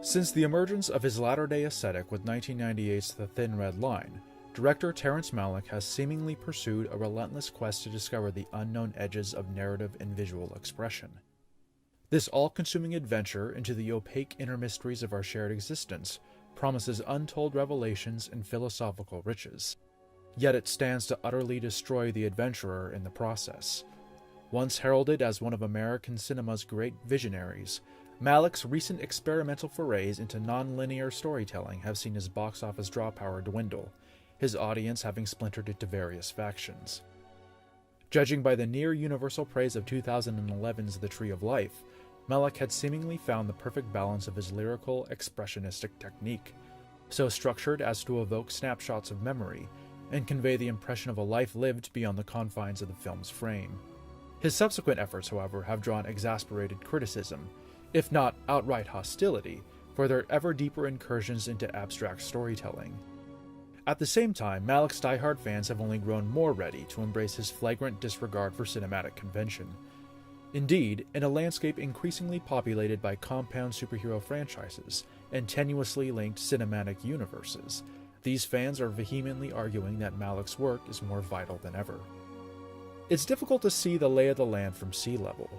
Since the emergence of his latter-day aesthetic with 1998's The Thin Red Line, director Terrence Malick has seemingly pursued a relentless quest to discover the unknown edges of narrative and visual expression. This all-consuming adventure into the opaque inner mysteries of our shared existence promises untold revelations and philosophical riches. Yet it stands to utterly destroy the adventurer in the process. Once heralded as one of American cinema's great visionaries, Malick's recent experimental forays into non-linear storytelling have seen his box office draw power dwindle, his audience having splintered into various factions. Judging by the near-universal praise of 2011's The Tree of Life, Malick had seemingly found the perfect balance of his lyrical, expressionistic technique, so structured as to evoke snapshots of memory and convey the impression of a life lived beyond the confines of the film's frame. His subsequent efforts, however, have drawn exasperated criticism, if not outright hostility, for their ever-deeper incursions into abstract storytelling. At the same time, Malick's diehard fans have only grown more ready to embrace his flagrant disregard for cinematic convention. Indeed, in a landscape increasingly populated by compound superhero franchises and tenuously linked cinematic universes, these fans are vehemently arguing that Malick's work is more vital than ever. It's difficult to see the lay of the land from sea level.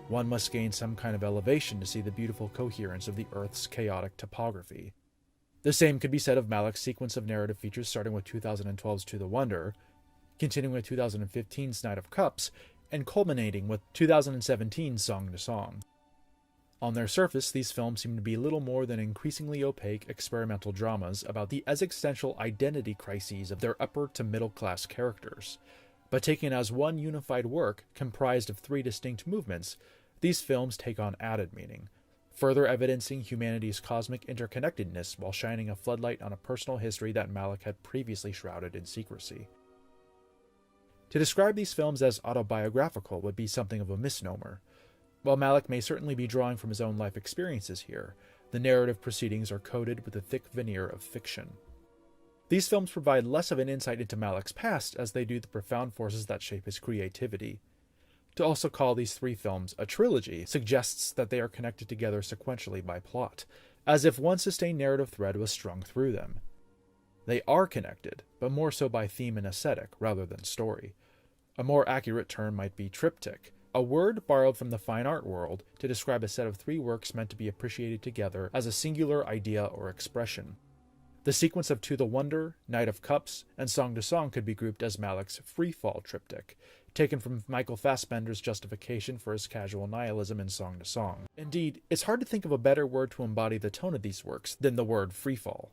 One must gain some kind of elevation to see the beautiful coherence of the Earth's chaotic topography. The same could be said of Malick's sequence of narrative features starting with 2012's To the Wonder, continuing with 2015's Knight of Cups, and culminating with 2017's Song to Song. On their surface, these films seem to be little more than increasingly opaque experimental dramas about the existential identity crises of their upper to middle class characters. But taken as one unified work comprised of three distinct movements, these films take on added meaning, further evidencing humanity's cosmic interconnectedness while shining a floodlight on a personal history that Malick had previously shrouded in secrecy. To describe these films as autobiographical would be something of a misnomer. While Malick may certainly be drawing from his own life experiences here, the narrative proceedings are coated with a thick veneer of fiction. These films provide less of an insight into Malick's past as they do the profound forces that shape his creativity. To also call these three films a trilogy suggests that they are connected together sequentially by plot, as if one sustained narrative thread was strung through them. They are connected, but more so by theme and aesthetic rather than story. A more accurate term might be triptych, a word borrowed from the fine art world to describe a set of three works meant to be appreciated together as a singular idea or expression. The sequence of To the Wonder, Knight of Cups, and Song to Song could be grouped as Malick's freefall triptych, taken from Michael Fassbender's justification for his casual nihilism in Song to Song. Indeed, it's hard to think of a better word to embody the tone of these works than the word freefall.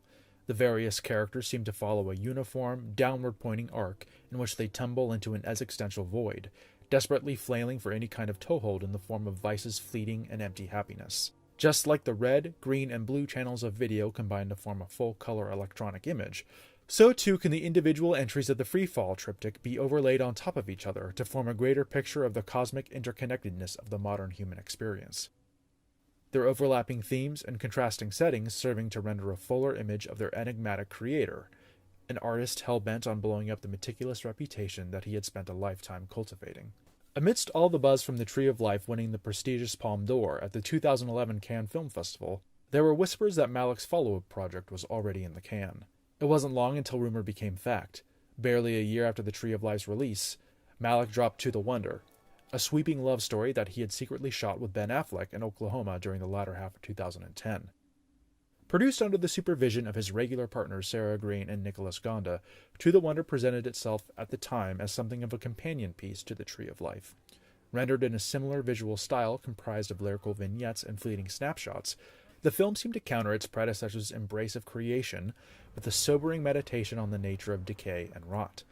The various characters seem to follow a uniform, downward-pointing arc in which they tumble into an existential void, desperately flailing for any kind of toehold in the form of vice's fleeting and empty happiness. Just like the red, green, and blue channels of video combine to form a full-color electronic image, so too can the individual entries of the freefall triptych be overlaid on top of each other to form a greater picture of the cosmic interconnectedness of the modern human experience. Their overlapping themes and contrasting settings serving to render a fuller image of their enigmatic creator, an artist hell-bent on blowing up the meticulous reputation that he had spent a lifetime cultivating. Amidst all the buzz from The Tree of Life winning the prestigious Palme d'Or at the 2011 Cannes Film Festival, there were whispers that Malick's follow-up project was already in the can. It wasn't long until rumor became fact. Barely a year after The Tree of Life's release, Malick dropped To the Wonder, a sweeping love story that he had secretly shot with Ben Affleck in Oklahoma during the latter half of 2010. Produced under the supervision of his regular partners Sarah Green and Nicholas Gonda, To the Wonder presented itself at the time as something of a companion piece to The Tree of Life. Rendered in a similar visual style comprised of lyrical vignettes and fleeting snapshots, the film seemed to counter its predecessor's embrace of creation with a sobering meditation on the nature of decay and rot.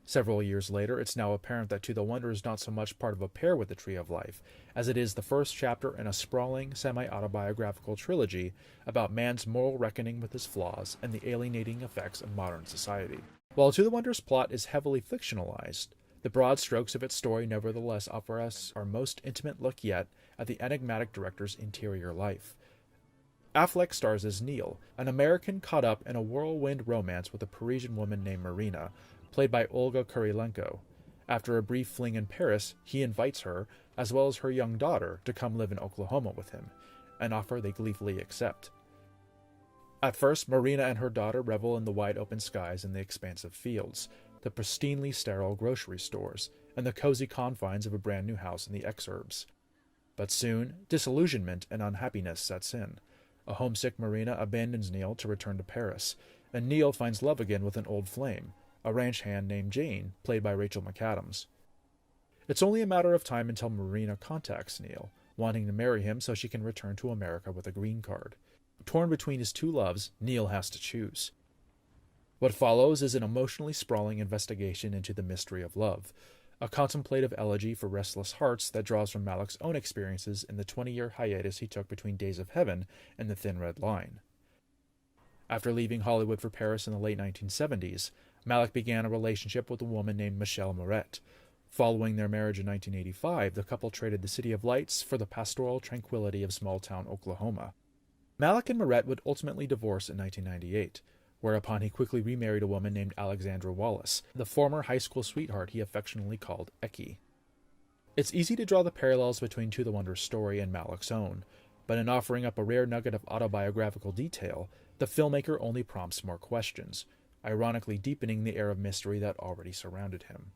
Several years later, it's now apparent that To the Wonder is not so much part of a pair with The Tree of Life, as it is the first chapter in a sprawling, semi-autobiographical trilogy about man's moral reckoning with his flaws and the alienating effects of modern society. While To the Wonder's plot is heavily fictionalized, the broad strokes of its story nevertheless offer us our most intimate look yet at the enigmatic director's interior life. Affleck stars as Neil, an American caught up in a whirlwind romance with a Parisian woman named Marina, played by Olga Kurilenko. After a brief fling in Paris, he invites her, as well as her young daughter, to come live in Oklahoma with him, an offer they gleefully accept. At first, Marina and her daughter revel in the wide open skies and the expansive fields, the pristinely sterile grocery stores, and the cozy confines of a brand new house in the exurbs. But soon, disillusionment and unhappiness sets in. A homesick Marina abandons Neil to return to Paris, and Neil finds love again with an old flame, a ranch hand named Jane, played by Rachel McAdams. It's only a matter of time until Marina contacts Neil, wanting to marry him so she can return to America with a green card. Torn between his two loves, Neil has to choose. What follows is an emotionally sprawling investigation into the mystery of love, a contemplative elegy for restless hearts that draws from Malick's own experiences in the 20-year hiatus he took between Days of Heaven and The Thin Red Line. After leaving Hollywood for Paris in the late 1970s, Malick began a relationship with a woman named Michelle Moret. Following their marriage in 1985, the couple traded the City of Lights for the pastoral tranquility of small-town Oklahoma. Malick and Moret would ultimately divorce in 1998, whereupon he quickly remarried a woman named Alexandra Wallace, the former high school sweetheart he affectionately called Eki. It's easy to draw the parallels between To the Wonder's story and Malick's own, but in offering up a rare nugget of autobiographical detail, the filmmaker only prompts more questions, ironically deepening the air of mystery that already surrounded him.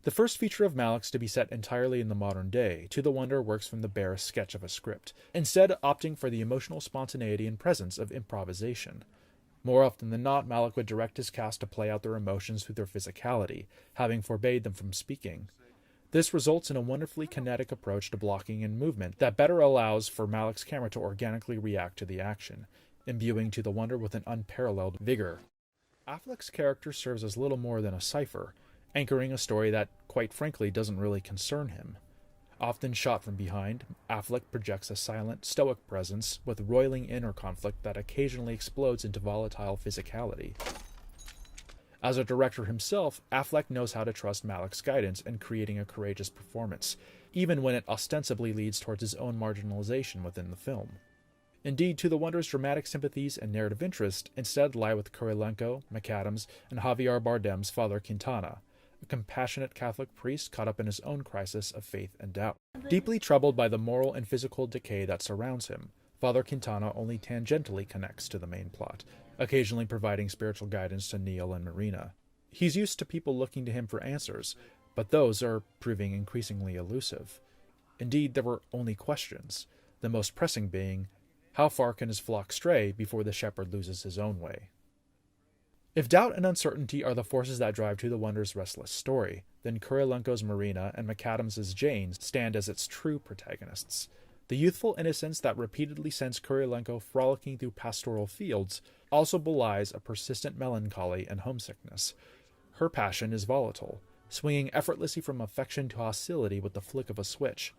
The first feature of Malick's to be set entirely in the modern day, To the Wonder works from the barest sketch of a script, instead opting for the emotional spontaneity and presence of improvisation. More often than not, Malick would direct his cast to play out their emotions through their physicality, having forbade them from speaking. This results in a wonderfully kinetic approach to blocking and movement that better allows for Malick's camera to organically react to the action, imbuing To the Wonder with an unparalleled vigor. Affleck's character serves as little more than a cipher, anchoring a story that, quite frankly, doesn't really concern him. Often shot from behind, Affleck projects a silent, stoic presence with roiling inner conflict that occasionally explodes into volatile physicality. As a director himself, Affleck knows how to trust Malick's guidance in creating a courageous performance, even when it ostensibly leads towards his own marginalization within the film. Indeed, To the Wonder's dramatic sympathies and narrative interest instead lie with Kurylenko, McAdams, and Javier Bardem's Father Quintana, a compassionate Catholic priest caught up in his own crisis of faith and doubt. Deeply troubled by the moral and physical decay that surrounds him, Father Quintana only tangentially connects to the main plot, occasionally providing spiritual guidance to Neil and Marina. He's used to people looking to him for answers, but those are proving increasingly elusive. Indeed, there were only questions, the most pressing being, how far can his flock stray before the shepherd loses his own way? If doubt and uncertainty are the forces that drive To the Wonder's restless story, then Kurylenko's Marina and McAdams' Jane stand as its true protagonists. The youthful innocence that repeatedly sends Kurylenko frolicking through pastoral fields also belies a persistent melancholy and homesickness. Her passion is volatile, swinging effortlessly from affection to hostility with the flick of a switch.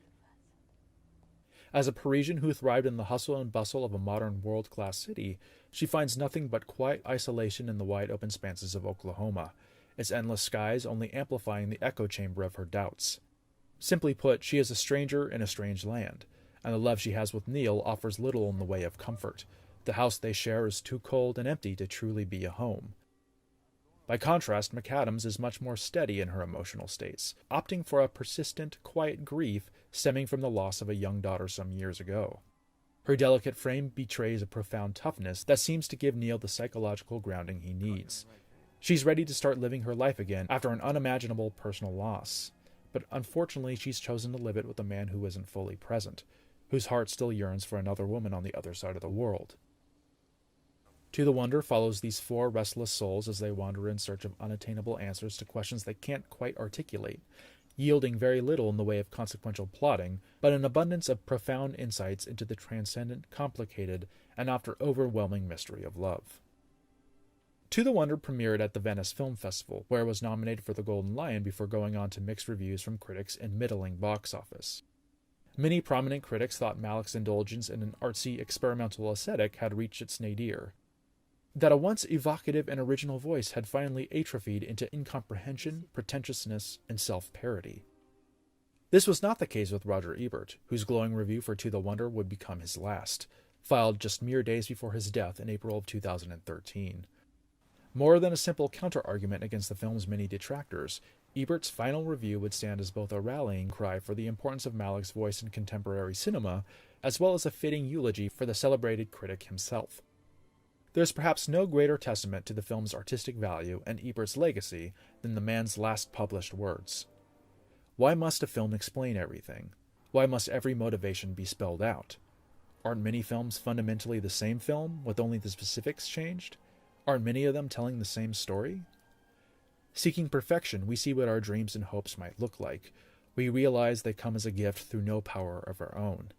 As a Parisian who thrived in the hustle and bustle of a modern world-class city, she finds nothing but quiet isolation in the wide open expanses of Oklahoma, its endless skies only amplifying the echo chamber of her doubts. Simply put, she is a stranger in a strange land, and the love she has with Neil offers little in the way of comfort. The house they share is too cold and empty to truly be a home. By contrast, McAdams is much more steady in her emotional states, opting for a persistent, quiet grief stemming from the loss of a young daughter some years ago. Her delicate frame betrays a profound toughness that seems to give Neil the psychological grounding he needs. She's ready to start living her life again after an unimaginable personal loss, but unfortunately she's chosen to live it with a man who isn't fully present, whose heart still yearns for another woman on the other side of the world. To the Wonder follows these four restless souls as they wander in search of unattainable answers to questions they can't quite articulate, yielding very little in the way of consequential plotting, but an abundance of profound insights into the transcendent, complicated, and often overwhelming mystery of love. To the Wonder premiered at the Venice Film Festival, where it was nominated for the Golden Lion before going on to mixed reviews from critics and middling box office. Many prominent critics thought Malick's indulgence in an artsy, experimental aesthetic had reached its nadir, that a once evocative and original voice had finally atrophied into incomprehension, pretentiousness, and self-parody. This was not the case with Roger Ebert, whose glowing review for To the Wonder would become his last, filed just mere days before his death in April of 2013. More than a simple counter-argument against the film's many detractors, Ebert's final review would stand as both a rallying cry for the importance of Malick's voice in contemporary cinema, as well as a fitting eulogy for the celebrated critic himself. There is perhaps no greater testament to the film's artistic value and Ebert's legacy than the man's last published words. Why must a film explain everything? Why must every motivation be spelled out? Aren't many films fundamentally the same film, with only the specifics changed? Aren't many of them telling the same story? Seeking perfection, we see what our dreams and hopes might look like. We realize they come as a gift through no power of our own.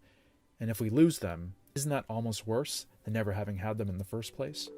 And if we lose them, isn't that almost worse than never having had them in the first place?